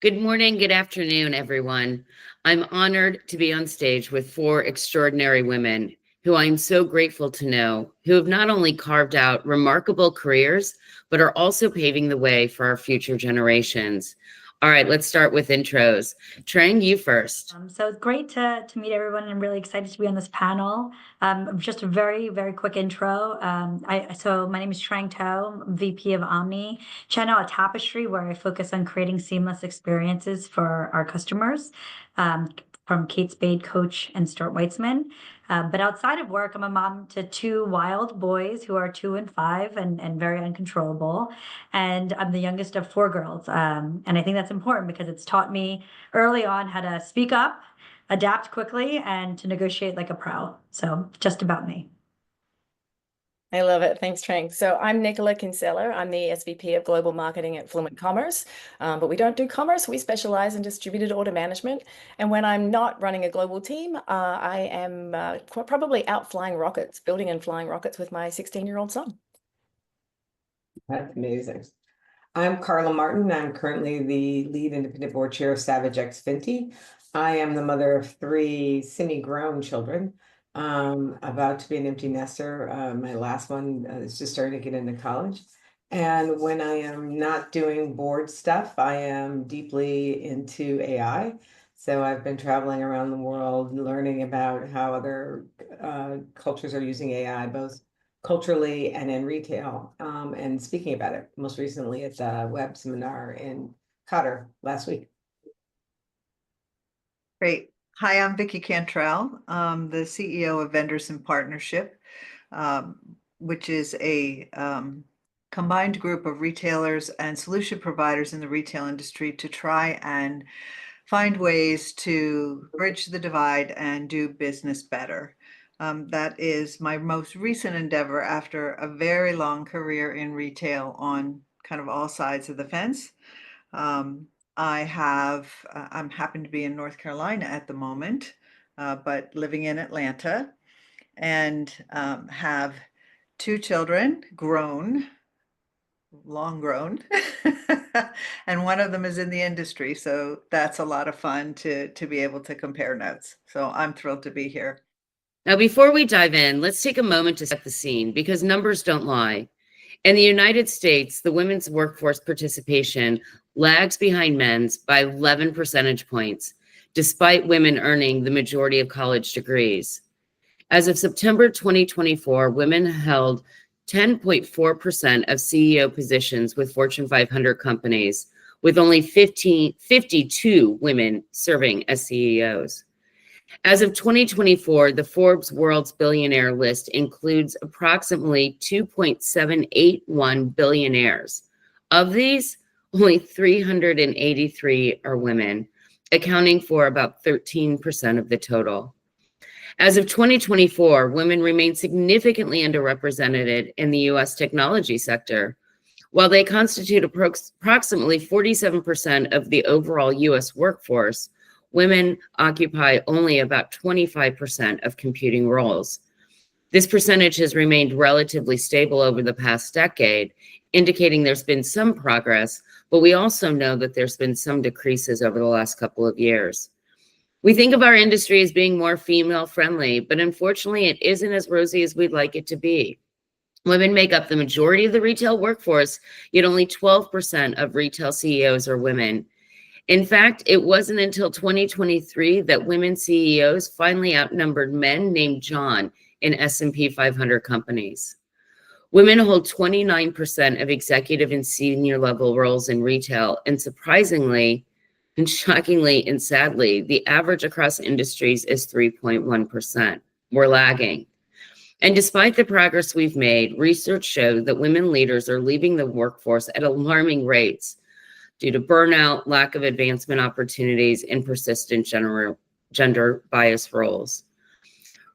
Good morning, good afternoon, everyone. I'm honored to be on stage with four extraordinary women who I'm so grateful to know, who have not only carved out remarkable careers, but are also paving the way for our future generations. All right, let's start with intros. Trang, you first. So it's great to meet everyone. I'm really excited to be on this panel. Just a very quick intro. So my name is Trang To, I'm VP of Omni Channel at Tapestry, where I focus on creating seamless experiences for our customers, from Kate Spade, Coach, and Stuart Weitzman. But outside of work, I'm a mom to two wild boys who are 2 and 5 and very uncontrollable. And I'm the youngest of four girls. And I think that's important because it's taught me early on how to speak up, adapt quickly, and to negotiate like a pro. So just about me. I love it. Thanks, Trang. So I'm Nicola Kinsella. I'm the SVP of Global Marketing at Fluent Commerce, but we don't do commerce. We specialize in distributed order management. And when I'm not running a global team, I am probably out flying rockets, building and flying rockets with my 16-year-old son. That's amazing. I'm Carla Martin. I'm currently the lead independent board chair of Savage X Finty. I am the mother of three semi-grown children, about to be an empty nester. My last one is just starting to get into college. And when I am not doing board stuff, I am deeply into AI. So I've been traveling around the world, learning about how other cultures are using AI, both culturally and in retail, and speaking about it most recently at the web seminar in Qatar last week. Great. Hi, I'm Vicki Cantrell, the CEO of Vendors in Partnership, which is a combined group of retailers and solution providers in the retail industry to try and find ways to bridge the divide and do business better. That is my most recent endeavor after a very long career in retail on kind of all sides of the fence. I'm happen to be in North Carolina at the moment, but living in Atlanta, and have two children, long grown, and one of them is in the industry. So that's a lot of fun to be able to compare notes. So I'm thrilled to be here. Now, before we dive in, let's take a moment to set the scene because numbers don't lie. In the United States, the women's workforce participation lags behind men's by 11 percentage points, despite women earning the majority of college degrees. As of September 2024, women held 10.4% of CEO positions with Fortune 500 companies, with only 52 women serving as CEOs. As of 2024, the Forbes World's Billionaire list includes approximately 2.781 billionaires. Of these, only 383 are women, accounting for about 13% of the total. As of 2024, women remain significantly underrepresented in the US technology sector. While they constitute approximately 47% of the overall US workforce, women occupy only about 25% of computing roles. This percentage has remained relatively stable over the past decade, indicating there's been some progress, but we also know that there's been some decreases over the last couple of years. We think of our industry as being more female-friendly, but unfortunately it isn't as rosy as we'd like it to be. Women make up the majority of the retail workforce, yet only 12% of retail CEOs are women. In fact, it wasn't until 2023 that women CEOs finally outnumbered men named John in S&P 500 companies. Women hold 29% of executive and senior level roles in retail, and surprisingly, and shockingly and sadly, the average across industries is 3.1%. We're lagging. And despite the progress we've made, research shows that women leaders are leaving the workforce at alarming rates due to burnout, lack of advancement opportunities, and persistent gender bias roles.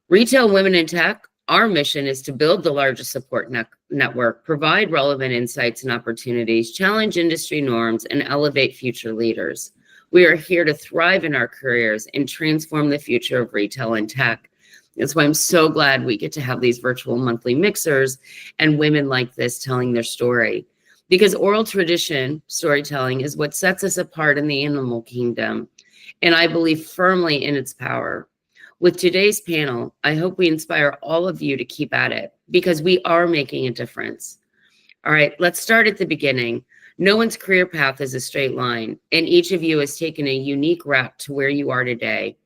Retail Women in Tech, our mission is to build the largest support network, provide relevant insights and opportunities, challenge industry norms, and elevate future leaders. We are here to thrive in our careers and transform the future of retail and tech. That's why I'm so glad we get to have these virtual monthly mixers and women like this telling their story. because oral tradition storytelling is what sets us apart in the animal kingdom, and I believe firmly in its power. With today's panel, I hope we inspire all of you to keep at it because we are making a difference. All right, let's start at the beginning. No one's career path is a straight line, and each of you has taken a unique route to where you are today.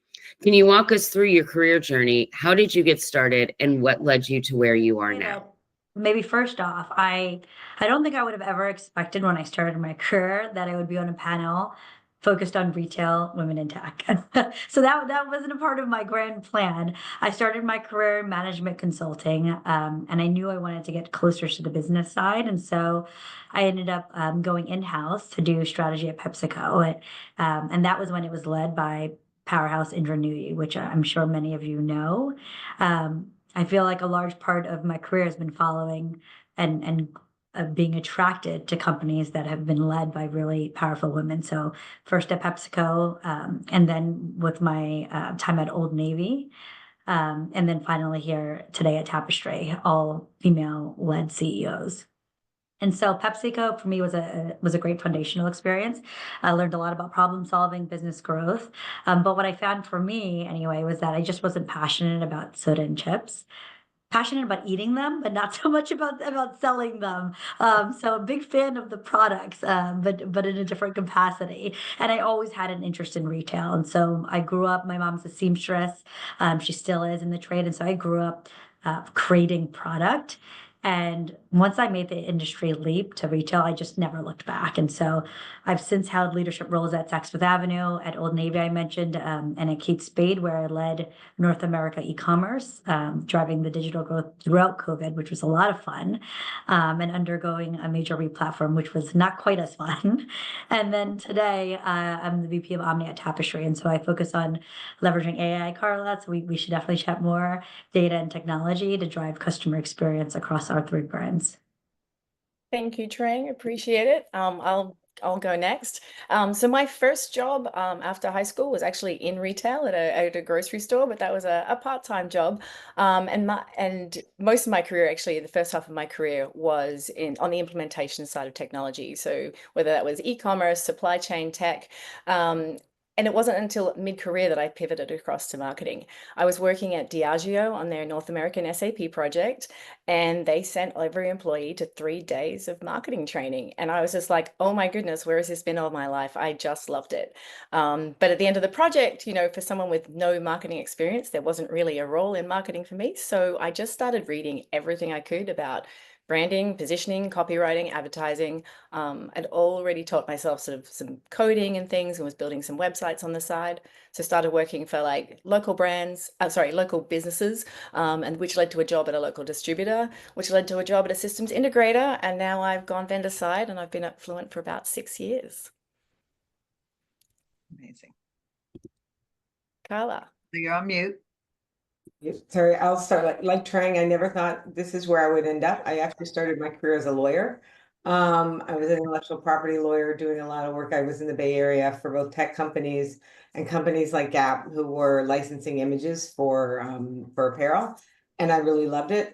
Can you walk us through your career journey? How did you get started, and what led you to where you are Say now? that maybe first off, I don't think I would have ever expected when I started my career that I would be on a panel focused on retail women in tech. So that wasn't a part of my grand plan. I started my career in management consulting, and I knew I wanted to get closer to the business side, and so I ended up going in-house to do strategy at PepsiCo, and that was when it was led by powerhouse Indra Nooyi, which I'm sure many of you know. I feel like a large part of my career has been following and being attracted to companies that have been led by really powerful women. So first at PepsiCo, and then with my time at Old Navy, and then finally here today at Tapestry, all female-led CEOs. And so PepsiCo for me was a great foundational experience. I learned a lot about problem solving, business growth. But what I found for me anyway was that I just wasn't passionate about soda and chips. Passionate about eating them, but not so much about selling them. So a big fan of the products, but in a different capacity. And I always had an interest in retail. And so I grew up. My mom's a seamstress. She still is in the trade, and so I grew up creating product. And once I made the industry leap to retail, I just never looked back. And so I've since held leadership roles at Saks Fifth Avenue, at Old Navy, I mentioned, and at Kate Spade, where I led North America e-commerce, driving the digital growth throughout COVID, which was a lot of fun, and undergoing a major replatform, which was not quite as fun. And then today, I'm the VP of Omni at Tapestry, and so I focus on leveraging AI, Carla. So we should definitely chat more data and technology to drive customer experience across our three brands. Thank you, Trang. Appreciate it. I'll go next. So my first job after high school was actually in retail at a grocery store, but that was a part-time job. And most of my career, actually, the first half of my career was on the implementation side of technology. So whether that was e-commerce, supply chain tech, and it wasn't until mid-career that I pivoted across to marketing. I was working at Diageo on their North American SAP project, and they sent every employee to 3 days of marketing training. And I was just like, oh my goodness, where has this been all my life? I just loved it. But at the end of the project, for someone with no marketing experience, there wasn't really a role in marketing for me. So I just started reading everything I could about branding, positioning, copywriting, advertising. I'd already taught myself sort of some coding and things and was building some websites on the side. So started working for local businesses, and which led to a job at a local distributor, which led to a job at a systems integrator. And now I've gone vendor side and I've been at Fluent for about 6 years. Amazing. Carla. You're on mute. Sorry, I'll start like Trang. I never thought this is where I would end up. I actually started my career as a lawyer. I was an intellectual property lawyer doing a lot of work. I was in the Bay Area for both tech companies and companies like Gap, who were licensing images for apparel. And I really loved it.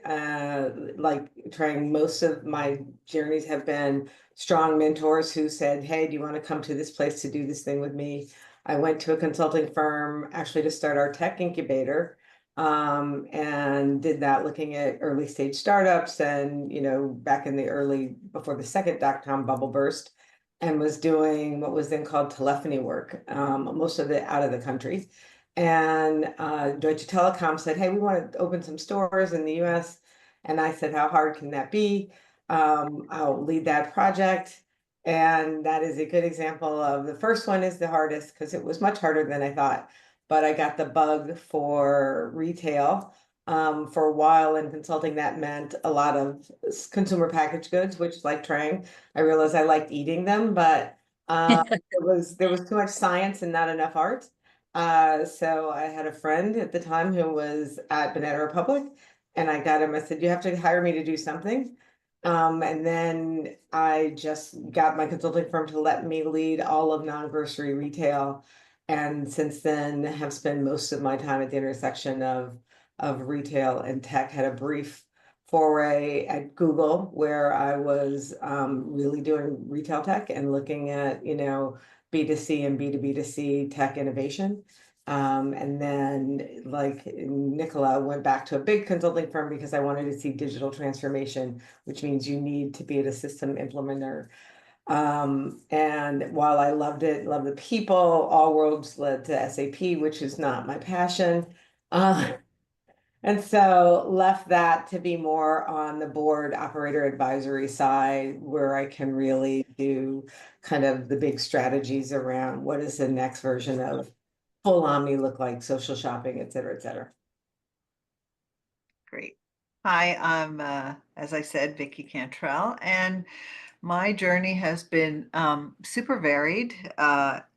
Like Trang, most of my journeys have been strong mentors who said, hey, do you want to come to this place to do this thing with me? I went to a consulting firm actually to start our tech incubator. And did that looking at early stage startups and, back in the before the second dot-com bubble burst, and was doing what was then called telephony work, most of it out of the country. And Deutsche Telekom said, hey, we want to open some stores in the US. And I said, how hard can that be? I'll lead that project. And that is a good example of the first one is the hardest because it was much harder than I thought. But I got the bug for retail for a while in consulting. That meant a lot of consumer packaged goods, which like Trang, I realized I liked eating them, but there was too much science and not enough art. So I had a friend at the time who was at Banana Republic, and I got him. I said, you have to hire me to do something. And then I just got my consulting firm to let me lead all of non-grocery retail. And since then have spent most of my time at the intersection of retail and tech. Had a brief foray at Google, where I was really doing retail tech and looking at, B2C and B2B2C tech innovation. And then, like Nicola, went back to a big consulting firm because I wanted to see digital transformation, which means you need to be a system implementer. And while I loved it, loved the people, all roads led to SAP, which is not my passion. And so left that to be more on the board operator advisory side, where I can really do kind of the big strategies around what is the next version of full omni look like, social shopping, et cetera, et cetera. Great. Hi, I'm, as I said, Vicky Cantrell, and my journey has been super varied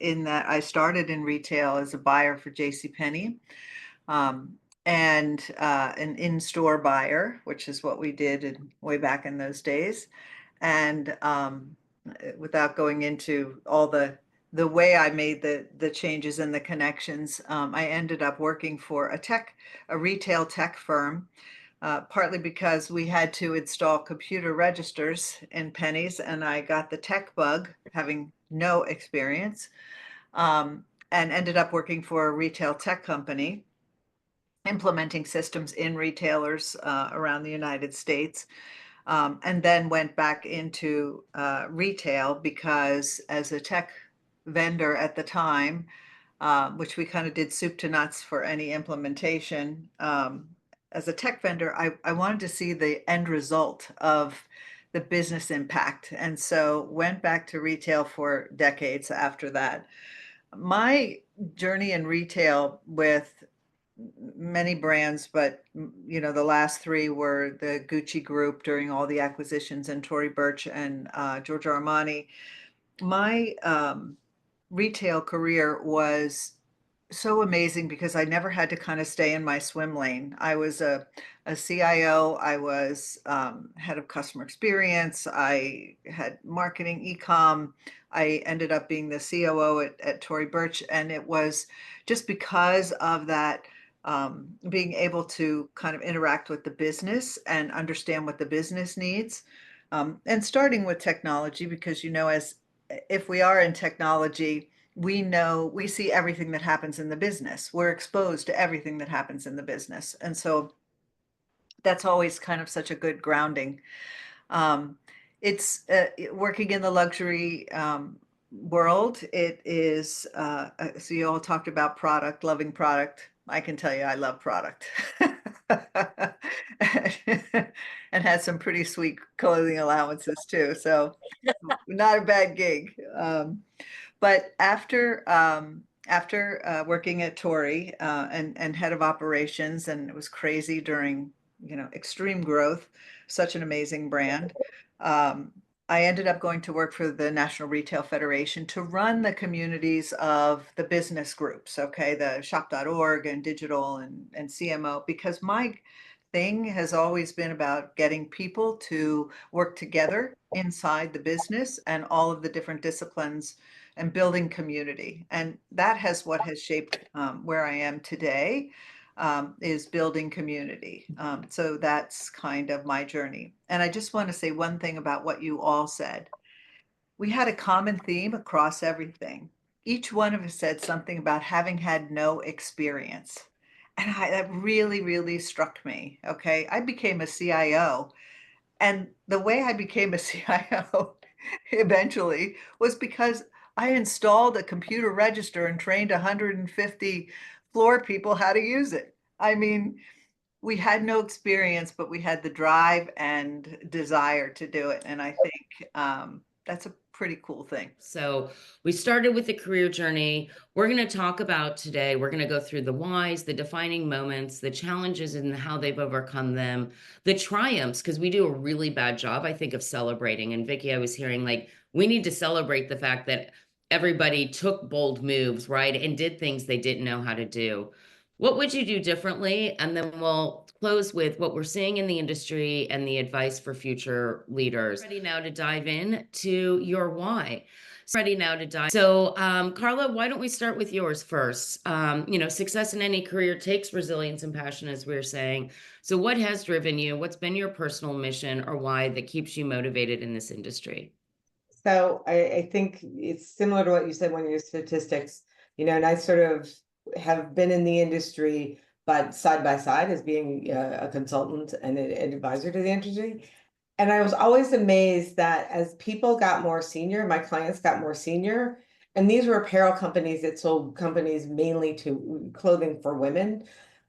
in that I started in retail as a buyer for JCPenney. And an in-store buyer, which is what we did way back in those days. And without going into all the way I made the changes and the connections, I ended up working for a retail tech firm, partly because we had to install computer registers in Pennies, and I got the tech bug, having no experience, and ended up working for a retail tech company, implementing systems in retailers around the United States, and then went back into retail because as a tech vendor at the time, which we kind of did soup to nuts for any implementation, as a tech vendor, I wanted to see the end result of the business impact. And so went back to retail for decades after that. My journey in retail with many brands, but the last three were the Gucci group during all the acquisitions, and Tory Burch and Giorgio Armani. My retail career was so amazing because I never had to kind of stay in my swim lane. I was a CIO, I was head of customer experience, I had marketing, e-com. I ended up being the COO at Tory Burch, and it was just because of that, being able to kind of interact with the business and understand what the business needs, and starting with technology, because as if we are in technology, we see everything that happens in the business. We're exposed to everything that happens in the business. And so that's always kind of such a good grounding. It's working in the luxury world. It is, so you all talked about product, loving product. I can tell you I love product. And had some pretty sweet clothing allowances too. So not a bad gig. But after working at Tory and head of operations, and it was crazy during extreme growth, such an amazing brand. I ended up going to work for the National Retail Federation to run the communities of the business groups, okay, the shop.org and digital and CMO, because my thing has always been about getting people to work together inside the business and all of the different disciplines and building community. And that has what has shaped where I am today, is building community. So that's kind of my journey. And I just want to say one thing about what you all said. We had a common theme across everything. Each one of us said something about having had no experience. And that really, really struck me. Okay. I became a CIO. And the way I became a CIO eventually was because I installed a computer register and trained 150 floor people how to use it. I mean, we had no experience, but we had the drive and desire to do it. And I think that's a pretty cool thing. So we started with the career journey. We're going to talk about today, we're going to go through the whys, the defining moments, the challenges and how they've overcome them, the triumphs, because we do a really bad job, I think, of celebrating. And Vicky, I was hearing we need to celebrate the fact that everybody took bold moves, right? And did things they didn't know how to do. What would you do differently? And then we'll close with what we're seeing in the industry and the advice for future leaders. Ready now to dive in to your why. Ready now to dive. So, Carla, why don't we start with yours first? Success in any career takes resilience and passion, as we were saying. So, what has driven you? What's been your personal mission or why that keeps you motivated in this industry? So I think it's similar to what you said when your statistics, and I sort of have been in the industry, but side by side as being a consultant and an advisor to the industry. And I was always amazed that as people got more senior, my clients got more senior, and these were apparel companies that sold companies mainly to clothing for women,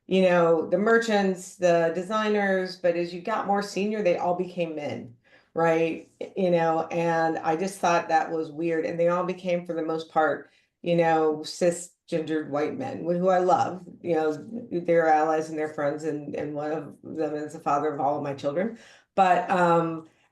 the merchants, the designers, but as you got more senior, they all became men, right? And I just thought that was weird. And they all became, for the most part, cisgendered white men, who I love, they're allies and they're friends, and one of them is the father of all of my children. But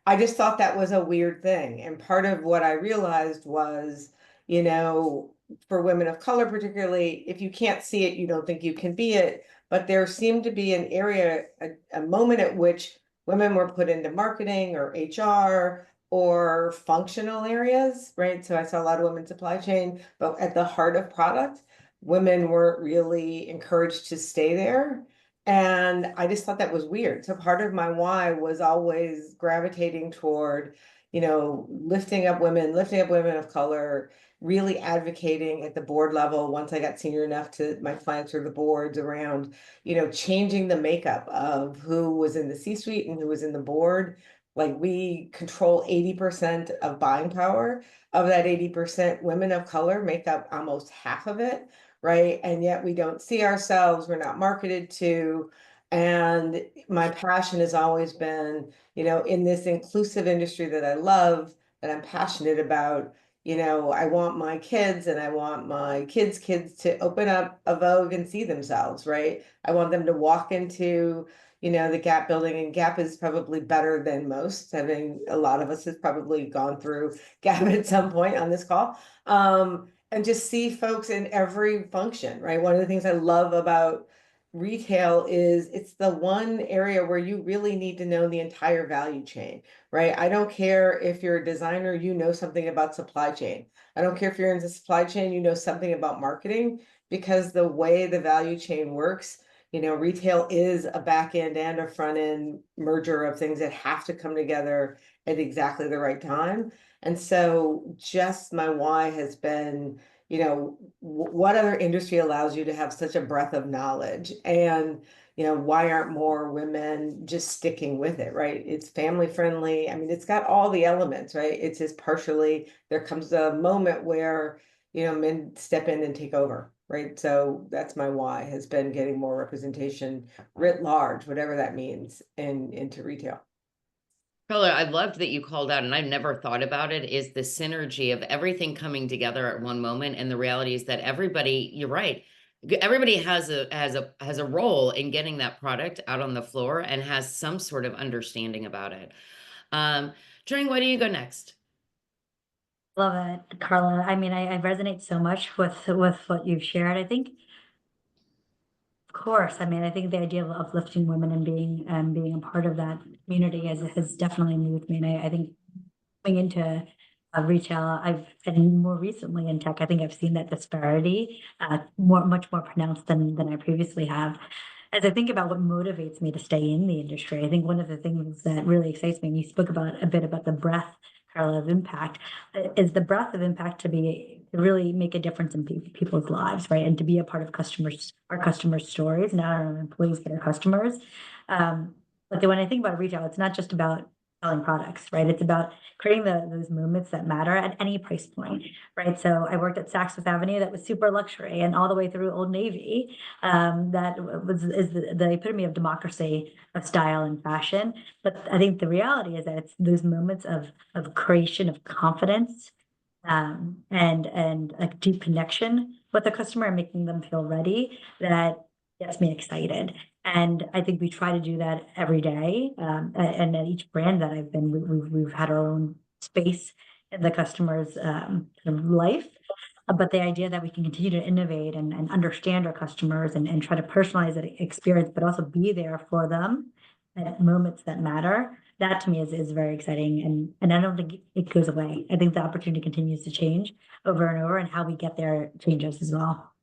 I just thought that was a weird thing. And part of what I realized was, for women of color, particularly, if you can't see it, you don't think you can be it. But there seemed to be an area, a moment at which women were put into marketing or HR or functional areas, right? So I saw a lot of women in supply chain, but at the heart of product, women weren't really encouraged to stay there. And I just thought that was weird. So part of my why was always gravitating toward, lifting up women of color, really advocating at the board level. Once I got senior enough to my clients or the boards around, changing the makeup of who was in the C-suite and who was in the board. Like, we control 80% of buying power. Of that 80%, women of color make up almost half of it, right? And yet we don't see ourselves, we're not marketed to. And my passion has always been, in this inclusive industry that I love, that I'm passionate about, I want my kids and I want my kids' kids to open up a Vogue and see themselves, right? I want them to walk into, the Gap building, and Gap is probably better than most. Having a lot of us has probably gone through Gap at some point on this call. And just see folks in every function, right? One of the things I love about retail is it's the one area where you really need to know the entire value chain, right? I don't care if you're a designer, you know something about supply chain. I don't care if you're in the supply chain, you know something about marketing, because the way the value chain works, retail is a back end and a front end merger of things that have to come together at exactly the right time. And so just my why has been, what other industry allows you to have such a breadth of knowledge? And, why aren't more women just sticking with it, right? It's family friendly. I mean, it's got all the elements, right? It's just partially, there comes a moment where, men step in and take over, right? So that's my why, has been getting more representation writ large, whatever that means, into retail. Carla, I loved that you called out, and I've never thought about it, is the synergy of everything coming together at one moment. And the reality is that everybody, you're right, everybody has a role in getting that product out on the floor and has some sort of understanding about it. Trang, why don't you go next? Love it, Carla. I mean, I resonate so much with what you've shared. I think, of course, I mean, I think the idea of uplifting women and being a part of that community has definitely moved me. And I think coming into retail, and more recently in tech, I think I've seen that disparity much more pronounced than I previously have. As I think about what motivates me to stay in the industry, I think one of the things that really excites me, and you spoke about a bit about the breadth, Carla, of impact, is the breadth of impact to really make a difference in people's lives, right? And to be a part of our customers' stories, not our employees, but our customers. But then when I think about retail, it's not just about selling products, right? It's about creating those moments that matter at any price point, right? So I worked at Saks Fifth Avenue, that was super luxury, and all the way through Old Navy, that is the epitome of democracy of style and fashion. But I think the reality is that it's those moments of creation of confidence, and a deep connection with the customer and making them feel ready, that gets me excited. And I think we try to do that every day. And at each brand that I've been, we've had our own space in the customer's kind of life. But the idea that we can continue to innovate and understand our customers and try to personalize that experience, but also be there for them moments that matter. That to me is very exciting. And I don't think it goes away. I think the opportunity continues to change over and over, and how we get there changes as well.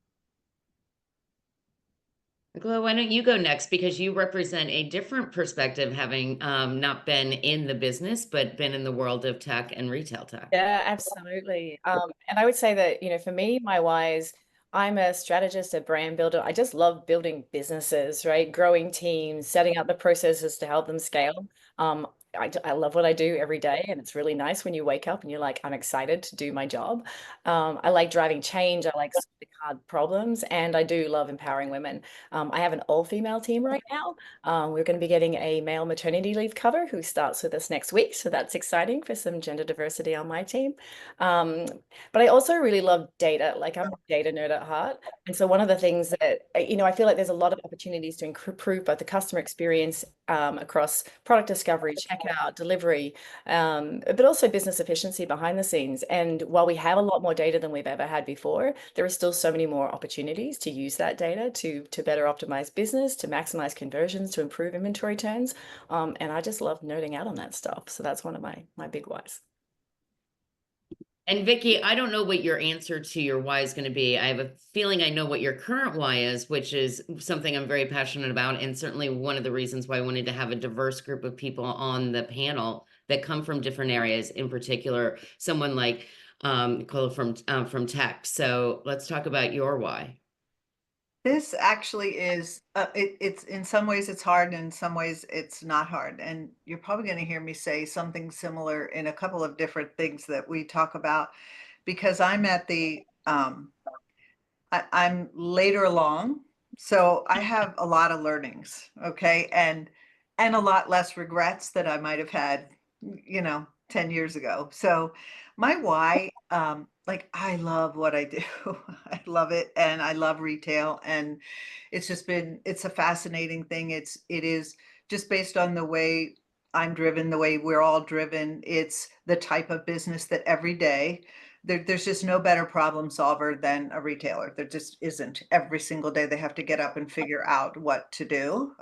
Nicola, why don't you go next? Because you represent a different perspective, having not been in the business, but been in the world of tech and retail tech. Yeah, absolutely. And I would say that, for me, my why is I'm a strategist, a brand builder. I just love building businesses, right? Growing teams, setting up the processes to help them scale. I love what I do every day, and it's really nice when you wake up and you're like, I'm excited to do my job. I like driving change. I like solving hard problems, and I do love empowering women. I have an all-female team right now. We're going to be getting a male maternity leave cover who starts with us next week. So that's exciting for some gender diversity on my team. But I also really love data. Like, I'm a data nerd at heart. And so one of the things that, I feel like there's a lot of opportunities to improve both the customer experience across product discovery, checkout, delivery, but also business efficiency behind the scenes. And while we have a lot more data than we've ever had before, there are still so many more opportunities to use that data to better optimize business, to maximize conversions, to improve inventory turns. And I just love nerding out on that stuff. So that's one of my big whys. And Vicky, I don't know what your answer to your why is going to be. I have a feeling I know what your current why is, which is something I'm very passionate about, and certainly one of the reasons why I wanted to have a diverse group of people on the panel that come from different areas, in particular, someone like Nicole from tech. So let's talk about your why. This actually is, it's in some ways it's hard, and in some ways it's not hard. And you're probably going to hear me say something similar in a couple of different things that we talk about, because I'm at I'm later along, so I have a lot of learnings, okay, and a lot less regrets that I might have had, 10 years ago. So my why, like, I love what I do. I love it, and I love retail, and it's a fascinating thing. It is just based on the way I'm driven, the way we're all driven. It's the type of business that every day there's just no better problem solver than a retailer. There just isn't. Every single day they have to get up and figure out what to do,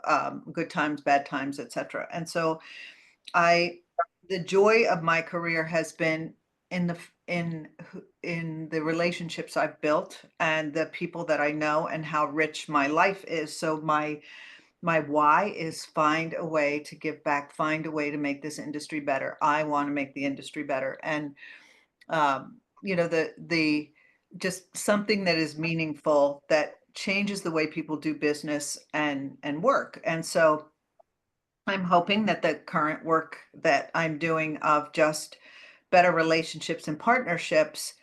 good times, bad times, etc. And so I, the joy of my career has been in in the relationships I've built and the people that I know and how rich my life is. So my why is find a way to give back, find a way to make this industry better. I want to make the industry better. And the just something that is meaningful, that changes the way people do business and work. And so I'm hoping that the current work that I'm doing of just better relationships and partnerships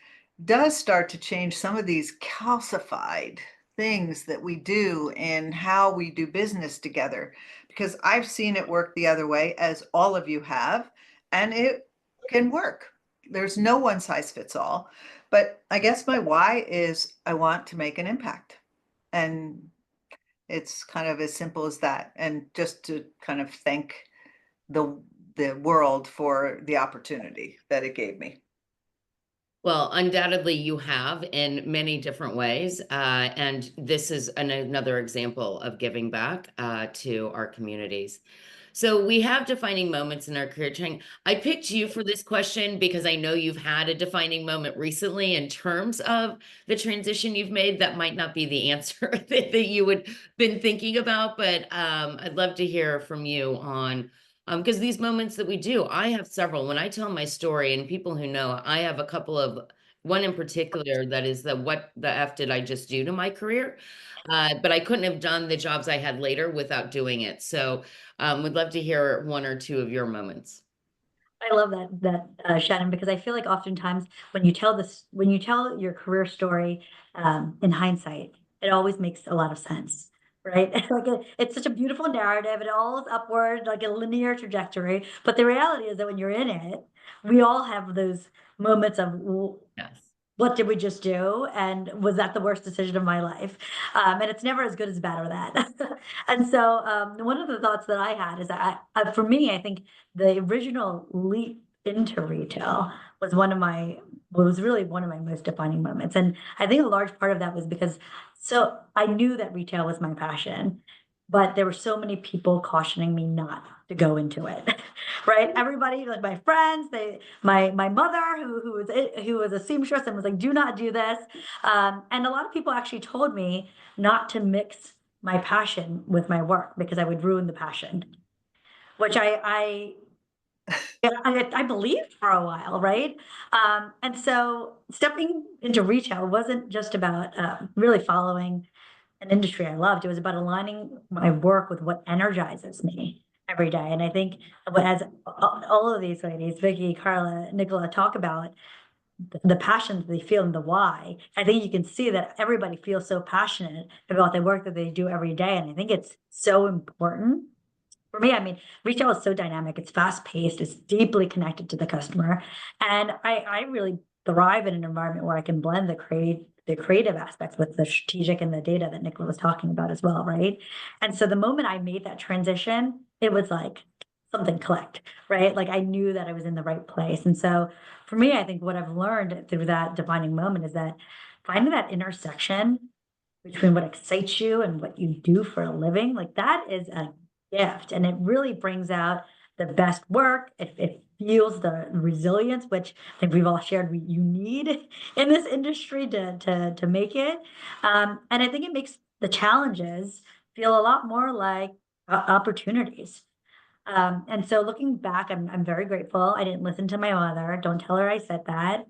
does start to change some of these calcified things that we do in how we do business together, because I've seen it work the other way, as all of you have, and it can work. There's no one size fits all. But I guess my why is I want to make an impact. And it's kind of as simple as that. And just to kind of thank the the world for the opportunity that it gave me. Well, undoubtedly you have in many different ways. And this is another example of giving back to our communities. So we have defining moments in our career. I picked you for this question because I know you've had a defining moment recently in terms of the transition you've made. That might not be the answer that you would been thinking about, but I'd love to hear from you on because these moments that we do, I have several. When I tell my story, and people who know, I have a couple of, one in particular that is the what the F did I just do to my career? But I couldn't have done the jobs I had later without doing it. So would love to hear one or two of your moments. I love that, Shannon, because I feel like oftentimes when you tell your career story, in hindsight, it always makes a lot of sense, right? Like it's such a beautiful narrative. It all is upward, like a linear trajectory. But the reality is that when you're in it, we all have those moments of, Yes. what did we just do? And was that the worst decision of my life? And it's never as good as bad or that. And so one of the thoughts that I had is that for me, I think the original leap into retail was really one of my most defining moments. And I think a large part of that was because I knew that retail was my passion. but there were so many people cautioning me not to go into it. Right? Everybody, like my friends, my mother, who was a seamstress and was like, "Do not do this." And a lot of people actually told me not to mix my passion with my work because I would ruin the passion, which I believed for a while, right? And so stepping into retail wasn't just about really following an industry I loved. It was about aligning my work with what energizes me every day. And I think as all of these ladies, Vicky, Carla, Nicola, talk about the passion that they feel and the why, I think you can see that everybody feels so passionate about the work that they do every day. And I think it's so important. For me, I mean, retail is so dynamic, it's fast paced, it's deeply connected to the customer. And I really thrive in an environment where I can blend the creative aspects with the strategic and the data that Nicola was talking about as well, right? And so the moment I made that transition, it was like something clicked, right? Like I knew that I was in the right place. And so for me, I think what I've learned through that defining moment is that finding that intersection between what excites you and what you do for a living, like that is a gift. And it really brings out the best work. It fuels the resilience, which I think we've all shared you need in this industry to make it. And I think it makes the challenges feel a lot more like opportunities. And so looking back, I'm very grateful. I didn't listen to my mother. Don't tell her I said that.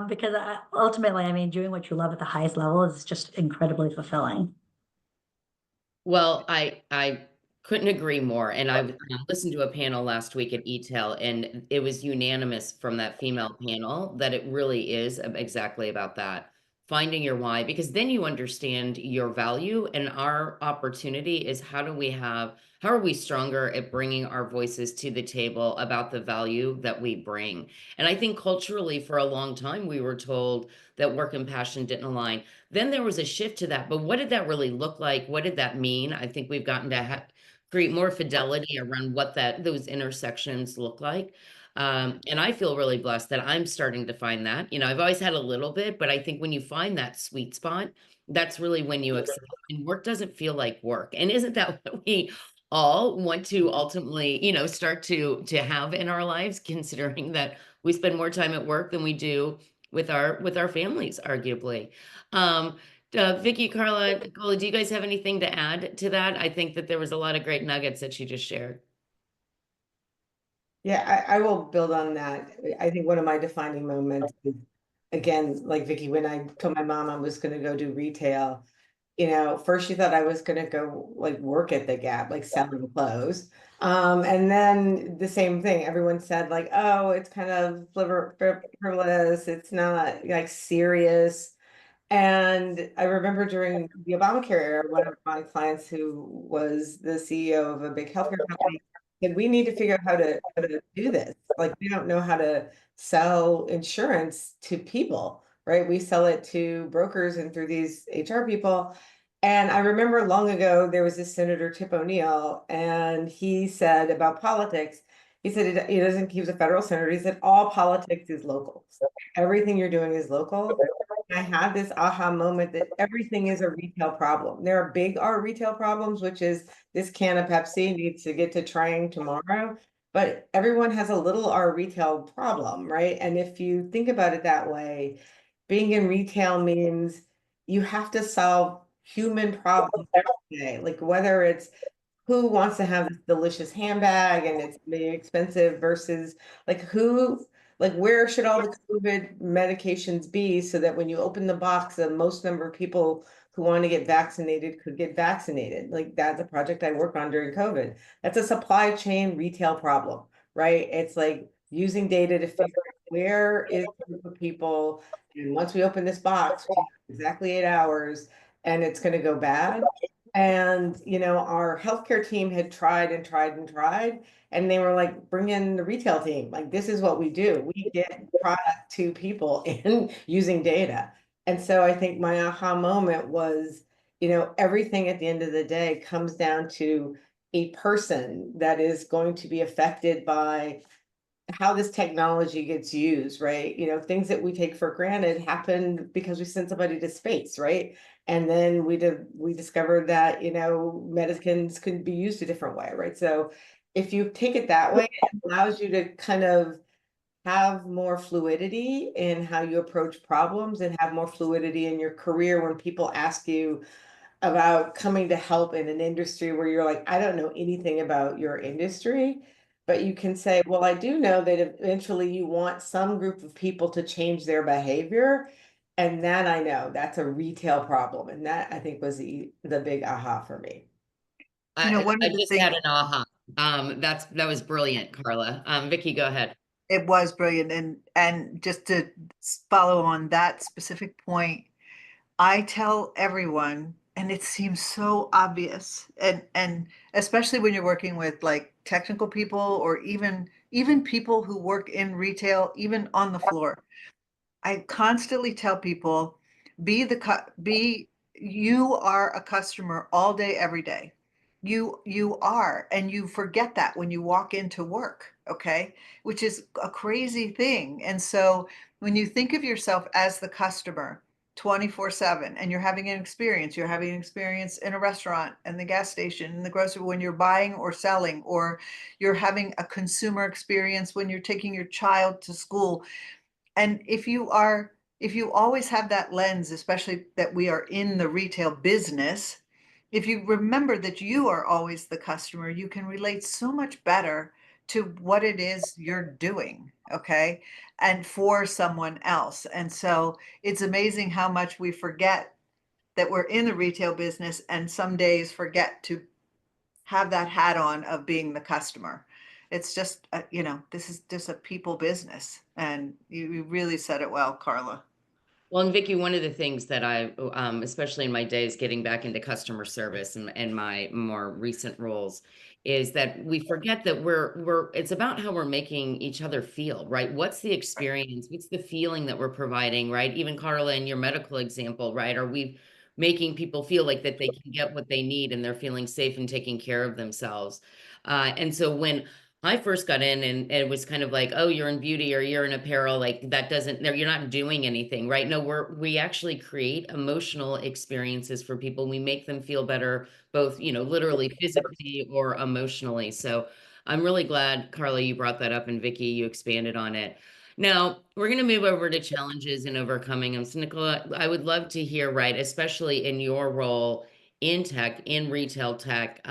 Because ultimately, I mean, doing what you love at the highest level is just incredibly fulfilling. Well, I couldn't agree more. And I listened to a panel last week at ETEL, and it was unanimous from that female panel that it really is exactly about that, finding your why, because then you understand your value. And our opportunity is how are we stronger at bringing our voices to the table about the value that we bring? And I think culturally, for a long time, we were told that work and passion didn't align. Then there was a shift to that. But what did that really look like? What did that mean? I think we've gotten to create more fidelity around what those intersections look like. And I feel really blessed that I'm starting to find that. I've always had a little bit, but I think when you find that sweet spot, that's really when you excel. And work doesn't feel like work. And isn't that what we all want to ultimately, start to have in our lives, considering that we spend more time at work than we do with our families, arguably. Um, Vicky, Carla, Nicola, do you guys have anything to add to that? I think that there was a lot of great nuggets that you just shared. Yeah, I will build on that. I think one of my defining moments is, again, like Vicky, when I told my mom I was going to go do retail, first she thought I was going to go like work at the Gap, like selling clothes. And then the same thing, everyone said like, oh, it's kind of frivolous, it's not like serious. And I remember during the Obamacare era, one of my clients who was the CEO of a big healthcare company said, we need to figure out how to do this. Like, we don't know how to sell insurance to people, right? We sell it to brokers and through these HR people. And I remember long ago, there was this Senator Tip O'Neill, and he said about politics, he said he was a federal senator. He said, all politics is local. So everything you're doing is local. I had this aha moment that everything is a retail problem. There are big R retail problems, which is this can of Pepsi needs to get to Trang tomorrow, but everyone has a little R retail problem, right? And if you think about it that way, being in retail means you have to solve human problems every day, like whether it's who wants to have this delicious handbag and it's really expensive versus like where should all the COVID medications be so that when you open the box, the most number of people who want to get vaccinated could get vaccinated. Like that's a project I worked on during COVID. That's a supply chain retail problem, right? It's like using data to figure out where is the group of people. And once we open this box, we have exactly 8 hours and it's going to go bad. And, our healthcare team had tried and tried and tried, and they were like, bring in the retail team. Like, this is what we do. We get product to people and using data. And so I think my aha moment was, everything at the end of the day comes down to a person that is going to be affected by how this technology gets used, right? You know, things that we take for granted happened because we sent somebody to space, right? And then we discovered that, you know, medicines can be used a different way, right? So if you take it that way, it allows you to kind of have more fluidity in how you approach problems and have more fluidity in your career when people ask you about coming to help in an industry where you're like, I don't know anything about your industry, but you can say, well, I do know that eventually you want some group of people to change their behavior. And that I know that's a retail problem. And that I think was the big aha for me. You know, one I of the just things, had an aha. That was brilliant, Carla. Vicky, go ahead. it was brilliant. And just to follow on that specific point, I tell everyone, and it seems so obvious, and especially when you're working with like technical people or even people who work in retail, even on the floor. I constantly tell people, be you are a customer all day, every day. You are, and you forget that when you walk into work, okay? Which is a crazy thing. And so when you think of yourself as the customer 24/7 and you're having an experience in a restaurant and the gas station and the grocery when you're buying or selling, or you're having a consumer experience when you're taking your child to school, and if you always have that lens, especially that we are in the retail business, if you remember that you are always the customer, you can relate so much better to what it is you're doing, okay, and for someone else. And so it's amazing how much we forget that we're in the retail business and some days forget to have that hat on of being the customer. It's just, you know, this is just a people business. And you really said it well, Carla. Well, and Vicky, one of the things that especially in my days getting back into customer service and my more recent roles, is that we forget that it's about how we're making each other feel, right? What's the experience? What's the feeling that we're providing, right? Even Carla, in your medical example, right? Are we making people feel like that they can get what they need and they're feeling safe and taking care of themselves? And so when I first got in and it was kind of like, oh, you're in beauty or you're in apparel, like that doesn't, no, you're not doing anything, right? No, we actually create emotional experiences for people. We make them feel better, both, literally physically or emotionally. So I'm really glad, Carla, you brought that up, and Vicky, you expanded on it. Now we're going to move over to challenges and overcoming them. So Nicola, I would love to hear, right, especially in your role in tech, in retail tech,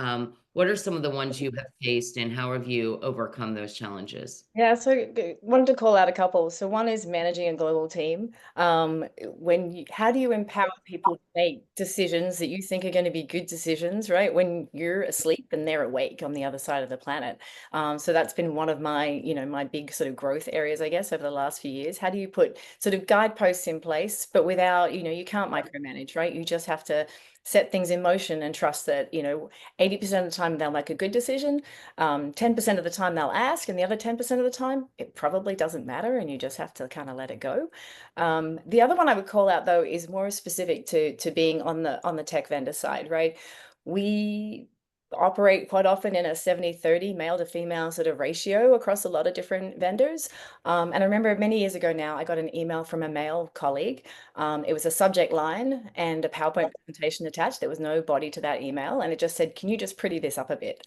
what are some of the ones you have faced and how have you overcome those challenges? Yeah, so wanted to call out a couple. So one is managing a global team. How do you empower people to make decisions that you think are going to be good decisions, right? When you're asleep and they're awake on the other side of the planet. So that's been one of my, my big sort of growth areas, I guess, over the last few years. How do you put sort of guideposts in place, but without, you can't micromanage, right? You just have to set things in motion and trust that, 80% of the time they'll make a good decision. 10% of the time they'll ask, and the other 10% of the time it probably doesn't matter, and you just have to kind of let it go. The other one I would call out though is more specific to being on the tech vendor side, right? We operate quite often in a 70-30 male to female sort of ratio across a lot of different vendors. And I remember many years ago now, I got an email from a male colleague. It was a subject line and a PowerPoint presentation attached. There was no body to that email. And it just said, can you just pretty this up a bit?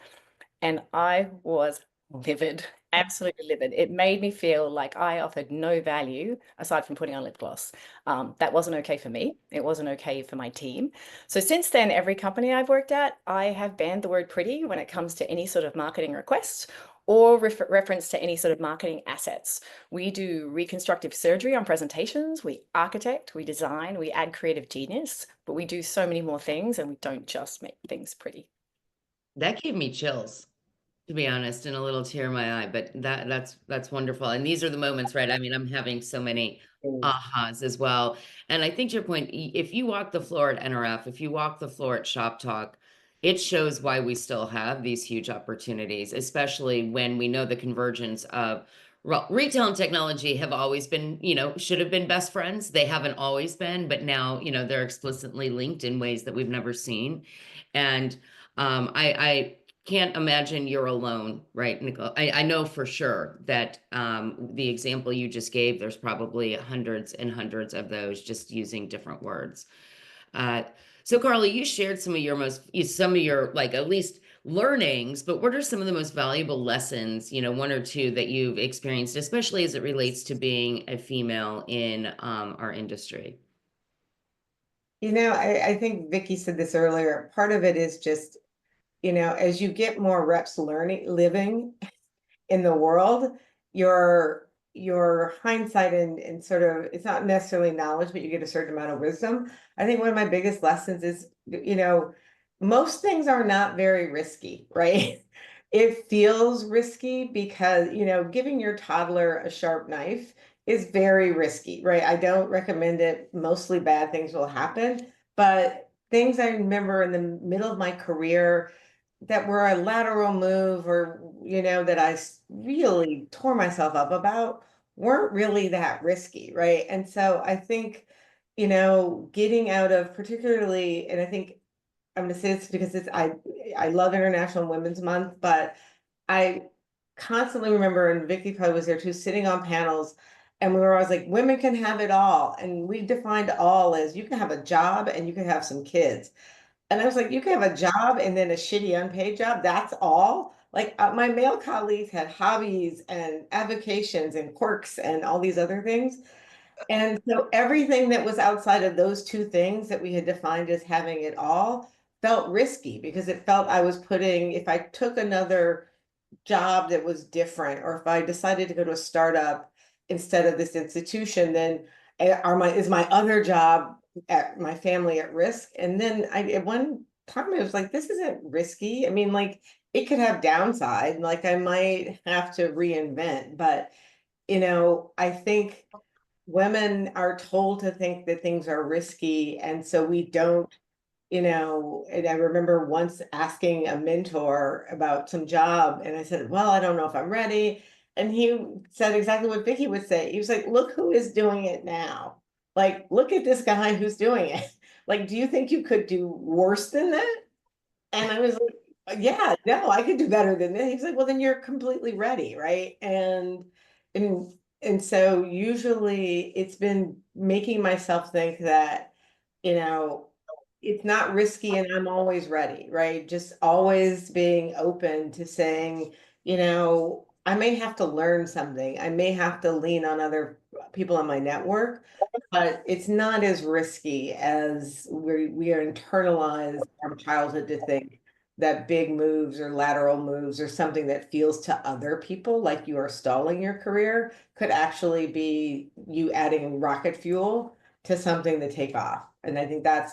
And I was livid, absolutely livid. It made me feel like I offered no value aside from putting on lip gloss. That wasn't okay for me. It wasn't okay for my team. So since then, every company I've worked at, I have banned the word pretty when it comes to any sort of marketing requests or reference to any sort of marketing assets. We do reconstructive surgery on presentations, we architect, we design, we add creative genius, but we do so many more things, and we don't just make things pretty. That gave me chills, to be honest, and a little tear in my eye, but that's wonderful. And these are the moments, right? I mean, I'm having so many ahas as well. And I think to your point, if you walk the floor at NRF, if you walk the floor at Shop Talk, it shows why we still have these huge opportunities, especially when we know the convergence of retail and technology have always been, should have been best friends. They haven't always been, but now, they're explicitly linked in ways that we've never seen. And I can't imagine you're alone, right, Nicole? I know for sure that the example you just gave, there's probably hundreds and hundreds of those, just using different words. Uh, so Carly, you shared some of your like at least learnings, but what are some of the most valuable lessons, one or two that you've experienced, especially as it relates to being a female in our industry? I think Vicky said this earlier. Part of it is just, as you get more reps living in the world, your hindsight and sort of, it's not necessarily knowledge, but you get a certain amount of wisdom. I think one of my biggest lessons is, most things are not very risky, right? It feels risky because, giving your toddler a sharp knife is very risky, right? I don't recommend it. Mostly bad things will happen, but things I remember in the middle of my career that were a lateral move or, that I really tore myself up about weren't really that risky, right? And so I think, getting out of particularly, and I think I'm going to say this because I love International Women's Month, but I constantly remember, and Vicky probably was there too, sitting on panels, and we were always like, women can have it all. And we defined all as you can have a job and you can have some kids. And I was like, you can have a job and then a shitty unpaid job. That's all. Like my male colleagues had hobbies and avocations and quirks and all these other things. And so everything that was outside of those two things that we had defined as having it all felt risky because it felt I was if I took another job that was different, or if I decided to go to a startup instead of this institution, then is my other job at my family at risk? And then at one time I was like, this isn't risky. I mean, like it could have downside, like I might have to reinvent, but I think women are told to think that things are risky, and so we don't, and I remember once asking a mentor about some job, and I said, well, I don't know if I'm ready. And he said exactly what Vicky would say. He was like, look who is doing it now. Like, look at this guy who's doing it. Like, do you think you could do worse than that? And I was like, yeah, no, I could do better than this. He's like, well, then you're completely ready, right? And and so usually it's been making myself think that, you know, it's not risky and I'm always ready, right? Just always being open to saying, I may have to learn something. I may have to lean on other people in my network, but it's not as risky as we are internalized from childhood to think that big moves or lateral moves or something that feels to other people like you are stalling your career could actually be you adding rocket fuel to something to take off. And I think that's,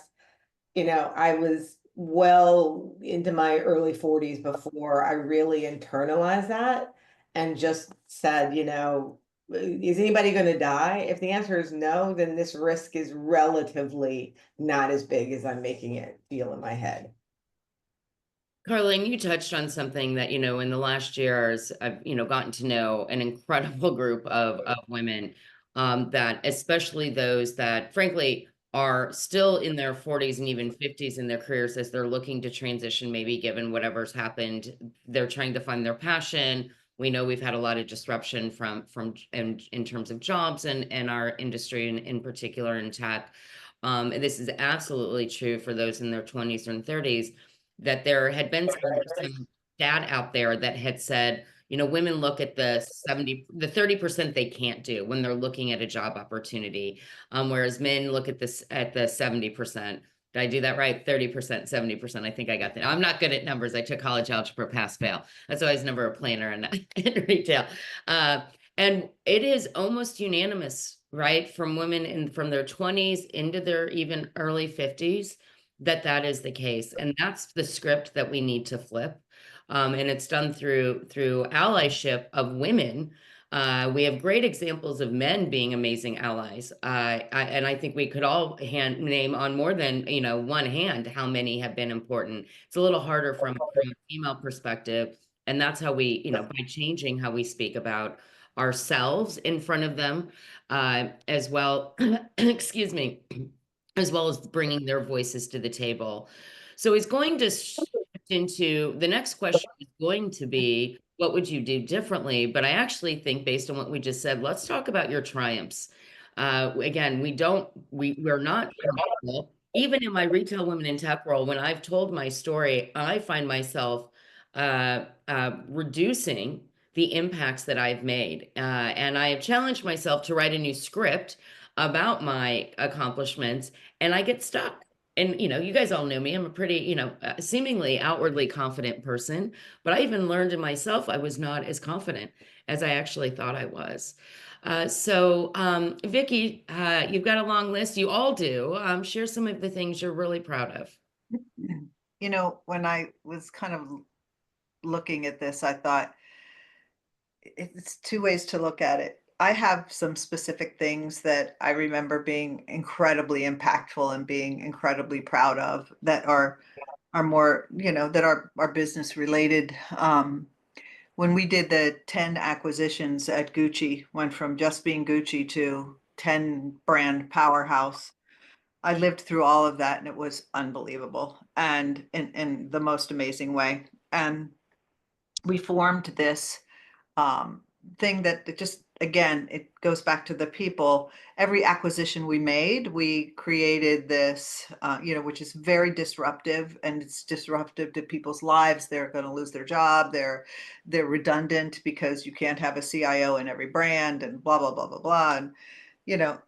I was well into my early 40s before I really internalized that and just said, is anybody going to die? If the answer is no, then this risk is relatively not as big as I'm making it feel in my head. Carlene, you touched on something that, in the last years, I've, gotten to know an incredible group of women, that especially those that frankly are still in their 40s and even 50s in their careers as they're looking to transition, maybe given whatever's happened, they're trying to find their passion. We know we've had a lot of disruption in terms of jobs and our industry in particular in tech. And this is absolutely true for those in their 20s and 30s, that there had been some stat out there that had said, women look at the 30% they can't do when they're looking at a job opportunity, whereas men look at the 70%. Did I do that right? 30%, 70%. I think I got that. I'm not good at numbers. I took college algebra, pass, fail. That's why I was never a planner in retail. And it is almost unanimous, right? From women from their 20s into their even early 50s, that is the case. And that's the script that we need to flip. And it's done through allyship of women. We have great examples of men being amazing allies. And I think we could all name on more than, one hand how many have been important. It's a little harder from a female perspective. And that's how we, by changing how we speak about ourselves in front of them, as well, excuse me, as well as bringing their voices to the table. So he's going to into the next question is going to be, what would you do differently? But I actually think, based on what we just said, let's talk about your triumphs. Again, we're not prideful. Even in my retail women in tech role, when I've told my story, I find myself reducing the impacts that I've made. And I have challenged myself to write a new script about my accomplishments, and I get stuck. And you guys all know me. I'm a pretty, seemingly outwardly confident person, but I even learned in myself I was not as confident as I actually thought I was. Vicky, you've got a long list. You all do. Share some of the things you're really proud of. When I was kind of looking at this, I thought it's two ways to look at it. I have some specific things that I remember being incredibly impactful and being incredibly proud of that are more, that are business related. When we did the 10 acquisitions at Gucci, went from just being Gucci to 10 brand powerhouse. I lived through all of that and it was unbelievable and in the most amazing way. And we formed this thing that it just, again, it goes back to the people. Every acquisition we made, we created this, which is very disruptive, and it's disruptive to people's lives. They're going to lose their job. They're redundant because you can't have a CIO in every brand and blah, blah, blah, blah, blah.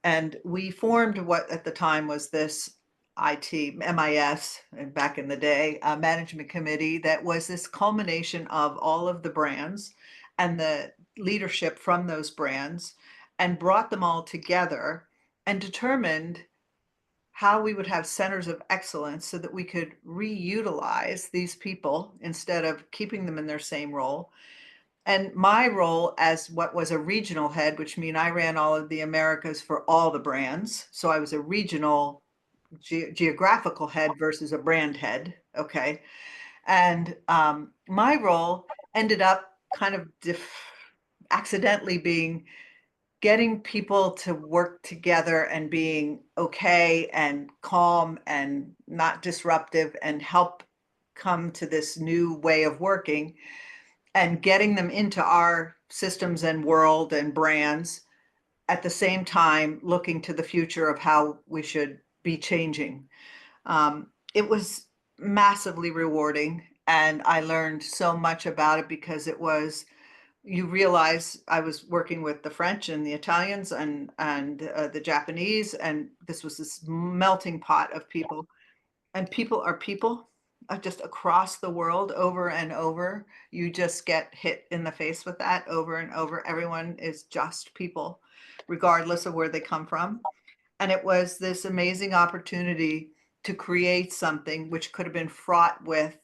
And we formed what at the time was this MIS, and back in the day, management committee that was this culmination of all of the brands and the leadership from those brands, and brought them all together and determined how we would have centers of excellence so that we could reutilize these people instead of keeping them in their same role. And my role as what was a regional head, which means I ran all of the Americas for all the brands. So I was a regional geographical head versus a brand head. Okay. And my role ended up kind of accidentally being getting people to work together and being okay and calm and not disruptive and help come to this new way of working and getting them into our systems and world and brands, at the same time looking to the future of how we should be changing. It was massively rewarding, and I learned so much about it because you realize I was working with the French and the Italians and the Japanese, and this was this melting pot of people. And people are people just across the world over and over. You just get hit in the face with that over and over. Everyone is just people, regardless of where they come from. And it was this amazing opportunity to create something which could have been fraught with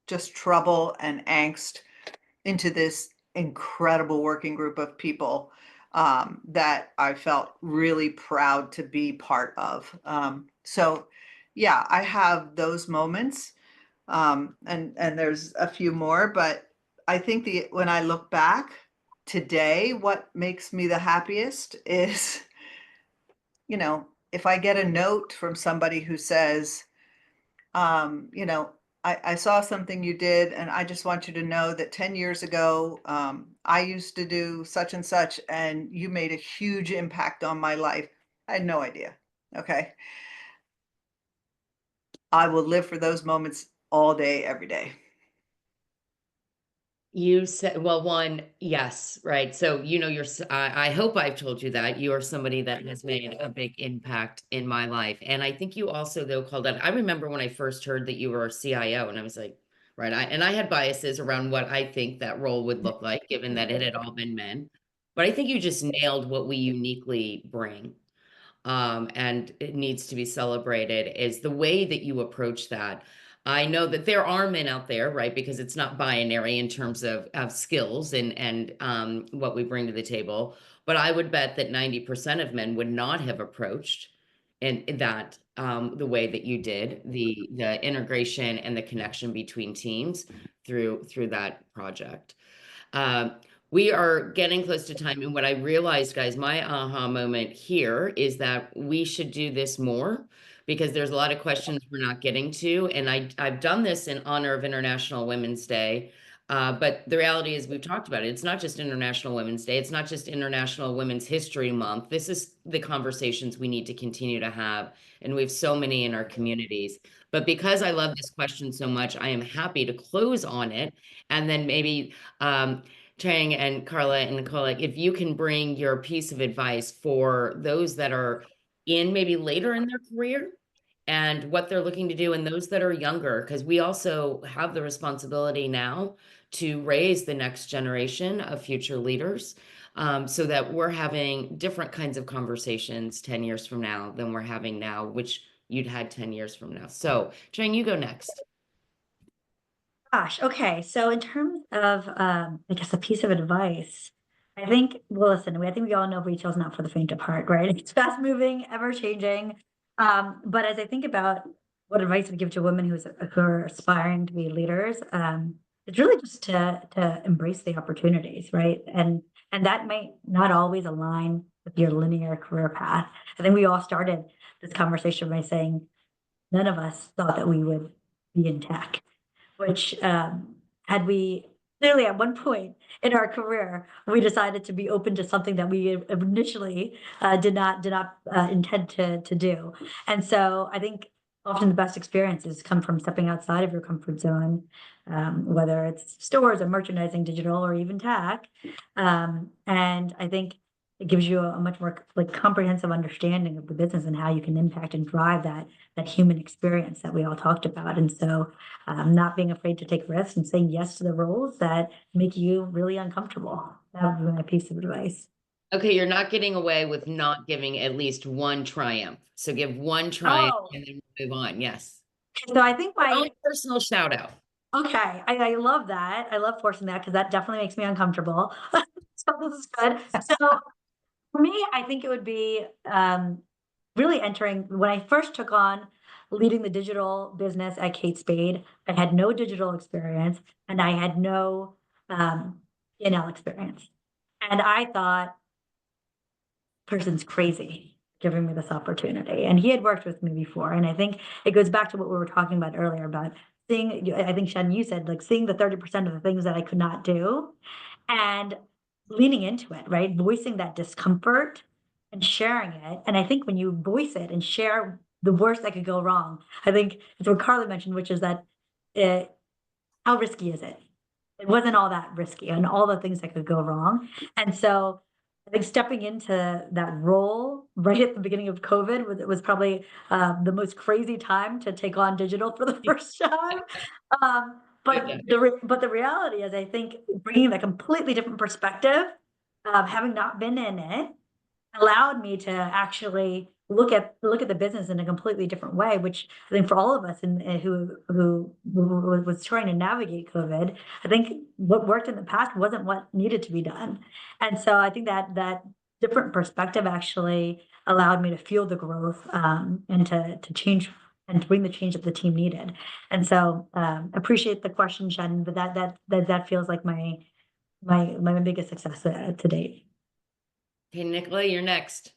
just trouble and angst into this incredible working group of people that I felt really proud to be part of. So yeah, I have those moments, and there's a few more, but I think when I look back today, what makes me the happiest is, if I get a note from somebody who says, I saw something you did, and I just want you to know that 10 years ago, I used to do such and such, and you made a huge impact on my life. I had no idea. Okay. I will live for those moments all day, every day. You said, well, one, yes, right. So, I hope I've told you that you are somebody that has made a big impact in my life. And I think you also, though, called out, I remember when I first heard that you were a CIO, and I was like, right. I had biases around what I think that role would look like, given that it had all been men. But I think you just nailed what we uniquely bring. And it needs to be celebrated, is the way that you approach that. I know that there are men out there, right? Because it's not binary in terms of skills and what we bring to the table. But I would bet that 90% of men would not have approached that the way that you did, the integration and the connection between teams through that project. We are getting close to time. And what I realized, guys, my aha moment here is that we should do this more, because there's a lot of questions we're not getting to. And I've done this in honor of International Women's Day. But the reality is, we've talked about it. It's not just International Women's Day. It's not just International Women's History Month. This is the conversations we need to continue to have. And we have so many in our communities. But because I love this question so much, I am happy to close on it. And then maybe Trang and Carla and Nicole, if you can bring your piece of advice for those that are in maybe later in their career and what they're looking to do, and those that are younger, because we also have the responsibility now to raise the next generation of future leaders, so that we're having different kinds of conversations 10 years from now than we're having now, which you'd had 10 years from now. So, Trang, you go next. Gosh, okay. So in terms of, I guess a piece of advice, I think, well, listen, I think we all know retail is not for the faint of heart, right? It's fast moving, ever changing. But as I think about what advice would give to women who are aspiring to be leaders, it's really just to embrace the opportunities, right? And that might not always align with your linear career path. I think we all started this conversation by saying none of us thought that we would be in tech, which had we clearly at one point in our career, we decided to be open to something that we initially did not intend to do. And so I think often the best experiences come from stepping outside of your comfort zone, whether it's stores or merchandising, digital, or even tech. And I think it gives you a much more like comprehensive understanding of the business and how you can impact and drive that human experience that we all talked about. And so not being afraid to take risks and saying yes to the roles that make you really uncomfortable. That would be my piece of advice. Okay, you're not getting away with not giving at least one triumph. So give one triumph Oh, and then move on. Yes. so I think Your my, own personal shout out. okay, I love that. I love forcing that because that definitely makes me uncomfortable. So this is good. So for me, I think it would be really entering when I first took on leading the digital business at Kate Spade. I had no digital experience and I had no P&L experience. And I thought, person's crazy giving me this opportunity. And he had worked with me before. And I think it goes back to what we were talking about earlier about seeing, I think Shannon, you said like seeing the 30% of the things that I could not do and leaning into it, right? Voicing that discomfort and sharing it. And I think when you voice it and share the worst that could go wrong, I think it's what Carla mentioned, which is that how risky is it? It wasn't all that risky and all the things that could go wrong. And so I think stepping into that role right at the beginning of COVID was probably the most crazy time to take on digital for the first time. But the reality is, I think bringing a completely different perspective, having not been in it, allowed me to actually look at the business in a completely different way, which I think for all of us who was trying to navigate COVID, I think what worked in the past wasn't what needed to be done. And so I think that different perspective actually allowed me to feel the growth and to change and to bring the change that the team needed. And so appreciate the question, Shannon, but that feels like my biggest success to date. Okay, Nicola, you're next.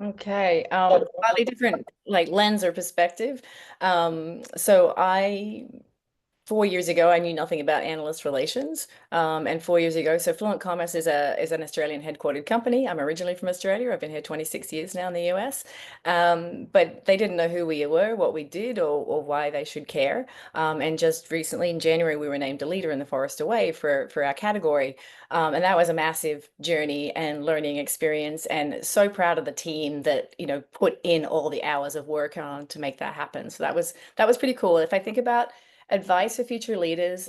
Okay, slightly different like lens or perspective. So 4 years ago, I knew nothing about analyst relations. And 4 years ago, so Fluent Commerce is an Australian headquartered company. I'm originally from Australia. I've been here 26 years now in the US. But they didn't know who we were, what we did, or why they should care. And just recently in January, we were named a leader in the Forrester Wave for our category. And that was a massive journey and learning experience, and so proud of the team that, put in all the hours of work on to make that happen. So that was pretty cool. If I think about advice for future leaders,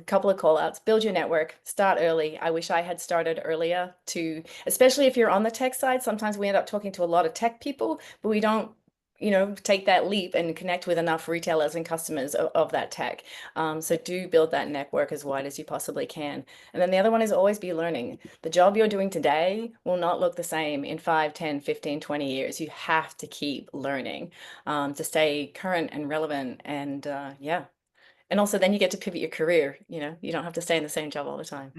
couple of call outs: build your network, start early. I wish I had started earlier especially if you're on the tech side. Sometimes we end up talking to a lot of tech people, but we don't, take that leap and connect with enough retailers and customers of that tech. So do build that network as wide as you possibly can. And then the other one is always be learning. The job you're doing today will not look the same in 5, 10, 15, 20 years. You have to keep learning to stay current and relevant. And yeah. And also then you get to pivot your career, you don't have to stay in the same job all the time.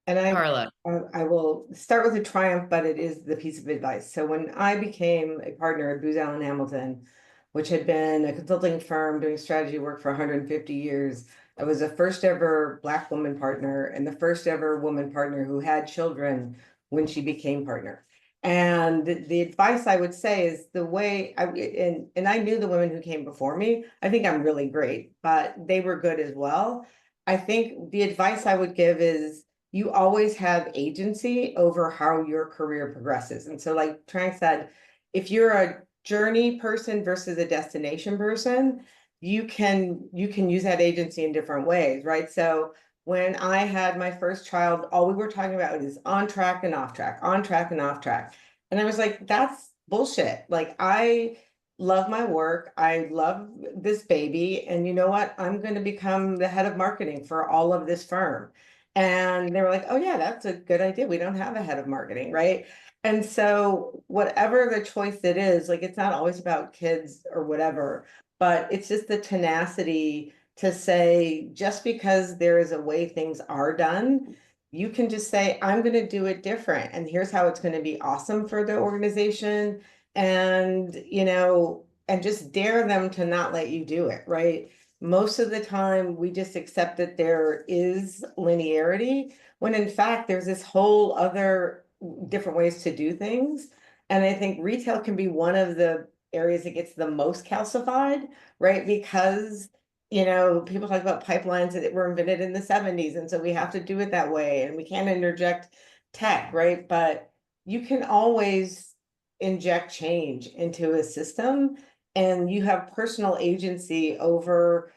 And Carla. I will start with a triumph, but it is the piece of advice. So when I became a partner at Booz Allen Hamilton, which had been a consulting firm doing strategy work for 150 years, I was the first ever Black woman partner and the first ever woman partner who had children when she became partner. And the advice I would say is the way and I knew the women who came before me. I think I'm really great, but they were good as well. I think the advice I would give is you always have agency over how your career progresses. And so like Trank said, if you're a journey person versus a destination person, you can use that agency in different ways, right? So when I had my first child, all we were talking about is on track and off track, on track and off track. And I was like, that's bullshit. Like I love my work. I love this baby. And you know what? I'm going to become the head of marketing for all of this firm. And they were like, oh yeah, that's a good idea. We don't have a head of marketing, right? And so whatever the choice it is, like it's not always about kids or whatever, but it's just the tenacity to say, just because there is a way things are done, you can just say, I'm going to do it different. And here's how it's going to be awesome for the organization. And, and just dare them to not let you do it, right? Most of the time, we just accept that there is linearity, when in fact, there's this whole other different ways to do things. And I think retail can be one of the areas that gets the most calcified, right? Because people talk about pipelines that were invented in the 70s, and so we have to do it that way, and we can't interject tech, right? But you can always inject change into a system, and you have personal agency over,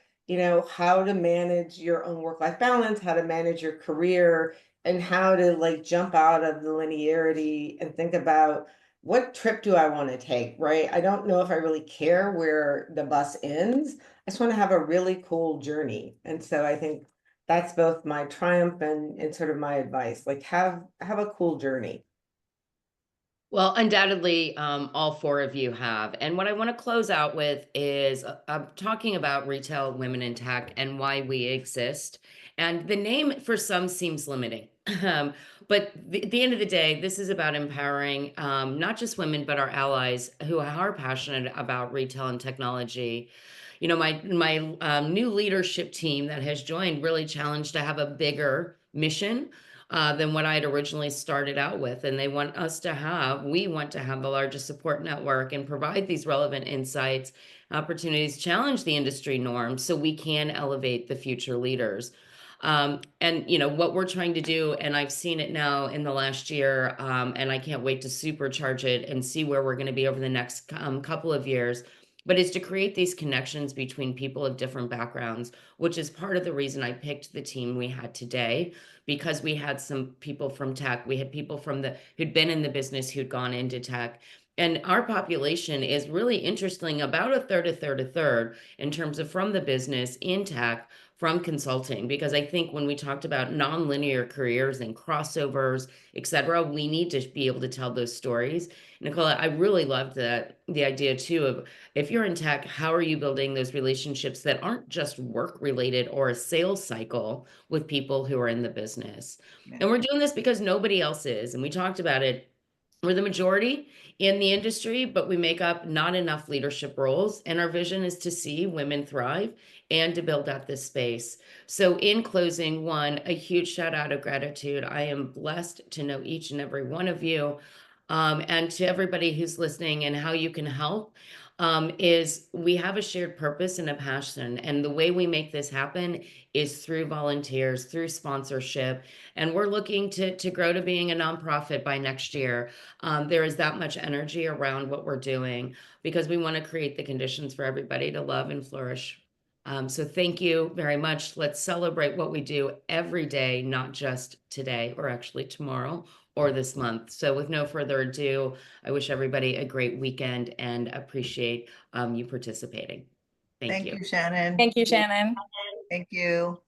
how to manage your own work-life balance, how to manage your career, and how to like jump out of the linearity and think about what trip do I want to take, right? I don't know if I really care where the bus ends. I just want to have a really cool journey. And so I think that's both my triumph and sort of my advice, like have a cool journey. Well, undoubtedly, all four of you have. And what I want to close out with is talking about retail women in tech and why we exist. And the name for some seems limiting. But at the end of the day, this is about empowering not just women, but our allies who are passionate about retail and technology. My new leadership team that has joined really challenged to have a bigger mission than what I had originally started out with. And we want to have the largest support network and provide these relevant insights, opportunities, challenge the industry norms so we can elevate the future leaders. And what we're trying to do, and I've seen it now in the last year, and I can't wait to supercharge it and see where we're going to be over the next couple of years, but is to create these connections between people of different backgrounds, which is part of the reason I picked the team we had today, because we had some people from tech. We had people who'd been in the business, who'd gone into tech. And our population is really interesting, about a third in terms of from the business in tech, from consulting, because I think when we talked about nonlinear careers and crossovers, et cetera, we need to be able to tell those stories. Nicola, I really loved the idea too of, if you're in tech, how are you building those relationships that aren't just work related or a sales cycle with people who are in the business? Yeah. And we're doing this because nobody else is. And we talked about it. We're the majority in the industry, but we make up not enough leadership roles. And our vision is to see women thrive and to build out this space. So in closing, one, a huge shout out of gratitude. I am blessed to know each and every one of you. And to everybody who's listening, and how you can help is we have a shared purpose and a passion. And the way we make this happen is through volunteers, through sponsorship. And we're looking to grow to being a nonprofit by next year. There is that much energy around what we're doing because we want to create the conditions for everybody to love and flourish. So thank you very much. Let's celebrate what we do every day, not just today or actually tomorrow or this month. So with no further ado, I wish everybody a great weekend and appreciate you participating. Thank you. Thank you, Shannon. Thank you, Shannon. Thank you.